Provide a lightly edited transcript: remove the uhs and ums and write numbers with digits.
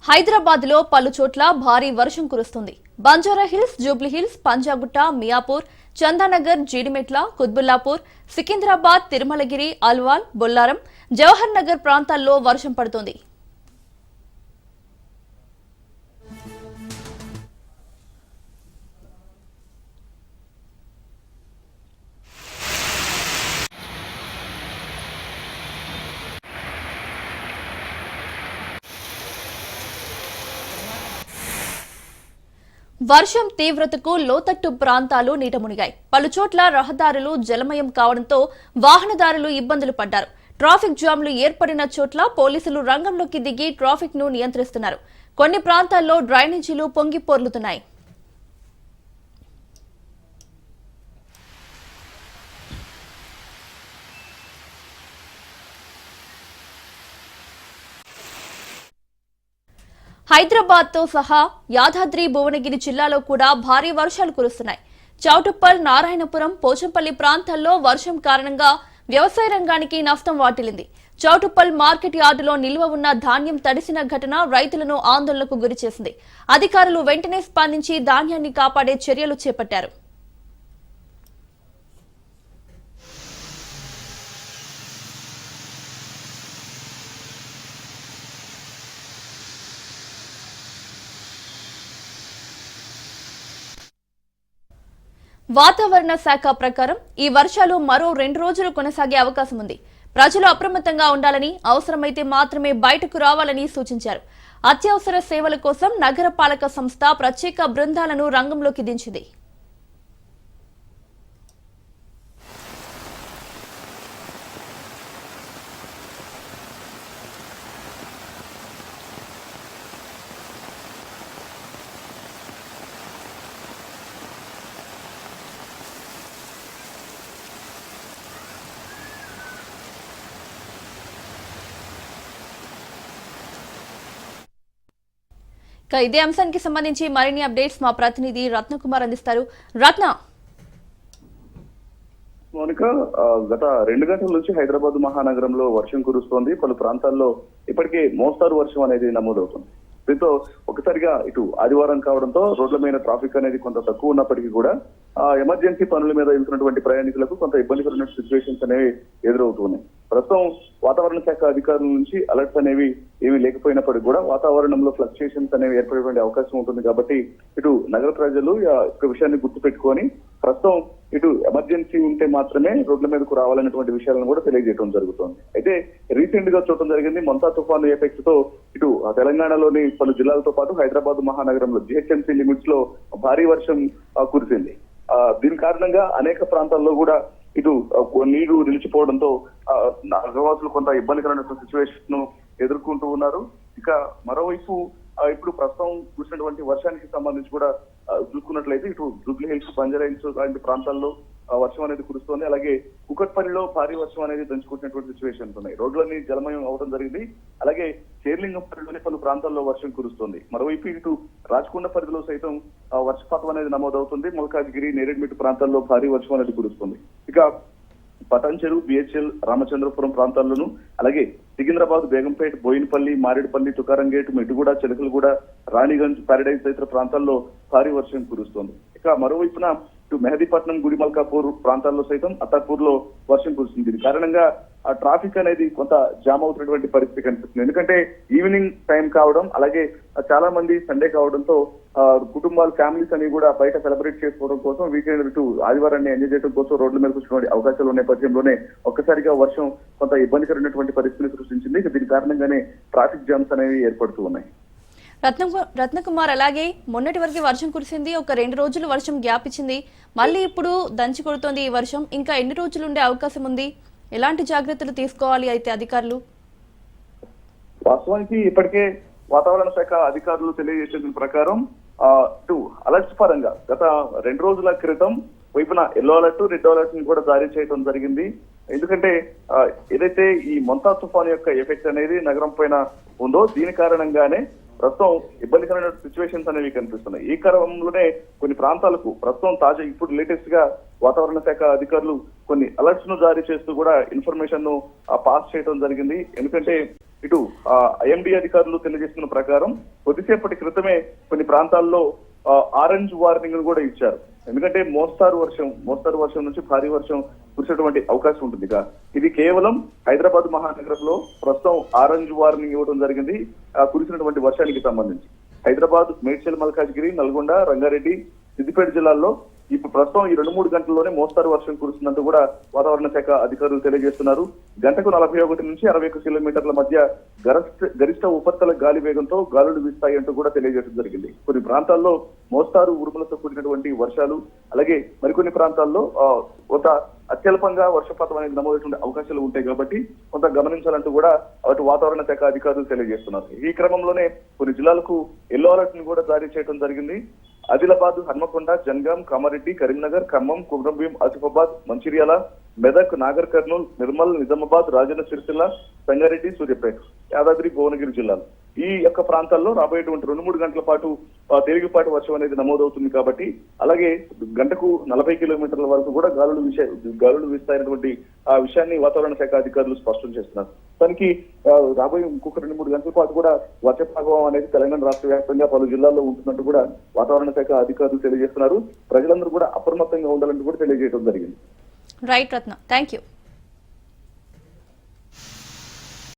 హైదరాబాద్ లో పలు చోట్ల భారీ వర్షం కురుస్తుంది. Banjara Hills, Jubilee Hills, Panjagutta, Miyapur, Chandanagar, Jeedimetla, Quthbullapur, Secunderabad, Tirumalagiri, Alwal, Bollaram, Jawahar Nagar ప్రాంతాల్లో వర్షం పడుతోంది. వర్షం తీవ్రతకు లోతట్టు ప్రాంతాలు నీటమునిగాయి. పలుచోట్ల రహదారులు జలమయం కావడంతో వాహనదారులు ఇబ్బందులు పడ్డారు. ట్రాఫిక్ జామ్లు ఏర్పడిన చోట్ల పోలీసులు రంగంలోకి దిగి ట్రాఫిక్ ను నియంత్రిస్తున్నారు. కొన్ని ప్రాంతాల్లో డ్రైనేజీలు పొంగి పొర్లుతున్నాయి. హైదరాబాద్ తో సహా యాదాద్రి భువనగిరి జిల్లాలో కూడా భారీ వర్షాలు కురుస్తున్నాయి. చౌటుప్పల్, నారాయణపురం, పోచంపల్లి ప్రాంతాల్లో వర్షం కారణంగా వ్యవసాయ రంగానికి నష్టం వాటిల్లింది. చౌటుప్పల్ మార్కెట్ యార్డులో నిల్వ ఉన్న ధాన్యం తడిసిన ఘటన రైతులను ఆందోళనకు గురిచేసింది. అధికారులు వెంటనే స్పందించి ధాన్యాన్ని కాపాడే చర్యలు చేపట్టారు. వాతావరణ శాఖ ప్రకారం ఈ వర్షాలు మరో 2 రోజులు కొనసాగే అవకాశం ఉంది. ప్రజలు అప్రమత్తంగా ఉండాలని, అవసరమైతే మాత్రమే బయటకు రావాలని సూచించారు. అత్యవసర సేవల కోసం నగరపాలక సంస్థ ప్రత్యేక బృందాలను రంగంలోకి దించింది. ఇదే అంశానికి సంబంధించి మరిన్ని అప్డేట్స్ మా ప్రతినిధి రత్నకుమార్ అందిస్తారు. రత్న, మౌనిక, గత 2 గంటల నుంచి హైదరాబాద్ మహానగరంలో వర్షం కురుస్తోంది. పలు ప్రాంతాల్లో ఇప్పటికే మోస్తారు వర్షం అనేది నమోదవుతుంది. దీంతో ఒకసారిగా ఇటు ఆదివారం కావడంతో రోడ్ల మీద ట్రాఫిక్ అనేది కొంత తక్కువ ఉన్నప్పటికీ కూడా ఎమర్జెన్సీ పనుల మీద వెళ్తున్నటువంటి ప్రయాణికులకు కొంత ఇబ్బందికరమైన సిచ్యువేషన్స్ అనేవి ఎదురవుతున్నాయి. ప్రస్తుతం వాతావరణ శాఖ అధికారుల నుంచి అలర్ట్స్ అనేవి ఏమీ లేకపోయినప్పటికీ కూడా వాతావరణంలో ఫ్లక్చుయేషన్స్ అనేవి ఏర్పడేటువంటి అవకాశం ఉంటుంది. కాబట్టి ఇటు నగర ప్రజలు ఒక విషయాన్ని గుర్తుపెట్టుకొని ప్రస్తుతం ఇటు ఎమర్జెన్సీ ఉంటే మాత్రమే రోడ్ల మీదకు రావాలనేటువంటి విషయాలను కూడా తెలియజేయడం జరుగుతుంది. అయితే రీసెంట్ గా చూడటం జరిగింది, మొంతా తుఫాను ఎఫెక్ట్ తో ఇటు తెలంగాణలోని పలు జిల్లాలతో పాటు హైదరాబాద్ మహానగరంలో జిహెచ్ఎంసీ లిమిట్స్ లో భారీ వర్షం కురిసింది. దీని కారణంగా అనేక ప్రాంతాల్లో కూడా ఇటు నీరు నిలిచిపోవడంతో నగరవాసులు కొంత ఇబ్బందికరమైన సిచ్యువేషన్ ను ఎదుర్కొంటూ ఉన్నారు. ఇక మరోవైపు ఇప్పుడు ప్రస్తుతం కురిసినటువంటి వర్షానికి సంబంధించి కూడా చూసుకున్నట్లయితే ఇటు జూబ్లీ హిల్స్, బంజారా హిల్స్ లాంటి ప్రాంతాల్లో వర్షం అనేది కురుస్తోంది. అలాగే కుకట్పల్లిలో భారీ వర్షం అనేది దంచుకుంటున్నటువంటి సిచ్యువేషన్స్ ఉన్నాయి. రోడ్లన్నీ జలమయం అవడం జరిగింది. అలాగే చేర్లింగంపల్లిలోని పలు ప్రాంతాల్లో వర్షం కురుస్తోంది. మరోవైపు ఇటు రాచకొండ పరిధిలో సైతం వర్షపాతం అనేది నమోదవుతుంది. మల్కాజ్గిరి, నేరేడ్మిట్ ప్రాంతాల్లో భారీ వర్షం అనేది కురుస్తుంది. ఇక పటాన్చెరు, బిహెచ్ఎల్, రామచంద్రపురం ప్రాంతాల్లోనూ, అలాగే సికింద్రాబాద్, బేగంపేట్, బోయినపల్లి, మారేడుపల్లి, తుకారంగేట్, మెట్టుగూడ, చిలకలగూడ, రాణిగంజ్, పారడైజ్ తదితర ప్రాంతాల్లో భారీ వర్షం కురుస్తోంది. ఇక మరోవైపున ఇటు మెహదీపట్నం, గుడిమల్కాపూర్ ప్రాంతాల్లో సైతం అత్తాపూర్ లో వర్షం కురుస్తుంది. దీని కారణంగా ఆ ట్రాఫిక్ అనేది కొంత జామ్ అవుతున్నటువంటి పరిస్థితి కనిపిస్తుంది. ఎందుకంటే ఈవినింగ్ టైం కావడం, అలాగే చాలా మంది సండే కావడంతో కుటుంబాలు, ఫ్యామిలీస్ అని కూడా బయట సెలబ్రేట్ చేసుకోవడం కోసం, వీకెండ్ ఇటు ఆదివారాన్ని ఎంజాయ్ చేయడం కోసం రోడ్ల మీద కూర్చున్న అవకాశాలు ఉన్న నేపథ్యంలోనే ఒక్కసారిగా వర్షం కొంత ఇబ్బందికరమైనటువంటి పరిస్థితిని సృష్టించింది. దీని కారణంగానే ట్రాఫిక్ జామ్స్ అనేవి ఏర్పడుతూ ఉన్నాయి. రత్నకుమార్, అలాగే మొన్నటి వరకు వర్షం కురిసింది, ఒక 2 రోజులు వర్షం గ్యాప్ ఇచ్చింది, మళ్ళీ ఇప్పుడు దంచి కొడుతోంది ఈ వర్షం. ఇంకా ఎన్ని రోజులు ఉండే అవకాశం ఉంది? ఎలాంటి జాగ్రత్తలు తీసుకోవాలి అయితే అధికారులు? వాస్తవానికి ఇప్పటికే వాతావరణ శాఖ అధికారులు తెలియజేసిన ప్రకారం ఇటు అలర్ట్స్ పరంగా గత 2 రోజుల క్రితం వైపున ఎల్లో అలర్ట్, రెడ్ అలర్ట్ ని కూడా జారీ చేయడం జరిగింది. ఎందుకంటే ఏదైతే ఈ మొంతా తుఫాను యొక్క ఎఫెక్ట్ అనేది నగరం పైన ఉందో దీని కారణంగానే ప్రస్తుతం ఇబ్బందికరమైన సిచ్యువేషన్స్ అనేవి కనిపిస్తున్నాయి. ఈ క్రమంలోనే కొన్ని ప్రాంతాలకు ప్రస్తుతం తాజా ఇప్పుడు లేటెస్ట్ గా వాతావరణ శాఖ అధికారులు కొన్ని అలర్ట్స్ ను జారీ చేస్తూ కూడా ఇన్ఫర్మేషన్ ను పాస్ చేయడం జరిగింది. ఎందుకంటే ఇటు ఐఎండీ అధికారులు తెలియజేస్తున్న ప్రకారం కొద్దిసేపటి క్రితమే కొన్ని ప్రాంతాల్లో ఆరెంజ్ వార్నింగ్ కూడా ఇచ్చారు. ఎందుకంటే మోస్తారు వర్షం నుంచి భారీ వర్షం కురిసేటువంటి అవకాశం ఉంటుంది. ఇది కేవలం హైదరాబాద్ మహానగరంలో ప్రస్తుతం ఆరెంజ్ వార్నింగ్ ఇవ్వడం జరిగింది కురిసినటువంటి వర్షానికి సంబంధించి. హైదరాబాద్, మేడ్చల్, మల్కాజ్గిరి, నల్గొండ, రంగారెడ్డి, సిద్దిపేట జిల్లాల్లో ఇప్పుడు ప్రస్తుతం ఈ 2-3 గంటల్లోనే మోస్తారు వర్షం కురుస్తుందంటూ కూడా వాతావరణ శాఖ అధికారులు తెలియజేస్తున్నారు. గంటకు 41 నుంచి 61 కిలోమీటర్ల మధ్య గరిష్ట ఉపరితల గాలి వేగంతో గాలులు వీస్తాయి అంటూ కూడా తెలియజేయడం జరిగింది. కొన్ని ప్రాంతాల్లో మోస్తారు ఉరుములతో కూడినటువంటి వర్షాలు, అలాగే మరికొన్ని ప్రాంతాల్లో కొంత అత్యల్పంగా వర్షపాతం అనేది నమోదైన అవకాశాలు ఉంటాయి కాబట్టి కొంత గమనించాలంటూ కూడా అటు వాతావరణ శాఖ అధికారులు తెలియజేస్తున్నారు. ఈ క్రమంలోనే కొన్ని జిల్లాలకు ఎల్లో అలర్ట్ ని కూడా జారీ చేయడం జరిగింది. ఆదిలాబాద్, హన్మకొండ, జనగాం, కామారెడ్డి, కరీంనగర్, ఖమ్మం, కుమ్రంభీం, ఆసిఫాబాద్, మంచిర్యాల, మెదక్, నాగర్ కర్నూల్, నిర్మల్, నిజామాబాద్, రాజన్న సిరిసిల్ల, సంగారెడ్డి, సూర్యాపేట, యాదాద్రి, భువనగిరి జిల్లాలు ఈ యొక్క ప్రాంతాల్లో రాబోయేటువంటి 2-3 గంటల పాటు తేలికపాటి వర్షం అనేది నమోదవుతుంది కాబట్టి, అలాగే గంటకు 40 కిలోమీటర్ల వరకు కూడా గాలులు వీస్తాయనేటువంటి ఆ విషయాన్ని వాతావరణ శాఖ అధికారులు స్పష్టం చేస్తున్నారు. దానికి రాబోయే ఇంకొక 2-3 గంటల పాటు కూడా వర్ష ప్రభావం అనేది తెలంగాణ రాష్ట్ర వ్యాప్తంగా పలు జిల్లాల్లో ఉంటున్నట్టు కూడా వాతావరణ శాఖ అధికారులు తెలియజేస్తున్నారు. ప్రజలందరూ కూడా అప్రమత్తంగా ఉండాలంటూ కూడా తెలియజేయడం జరిగింది. Right Ratna, thank you.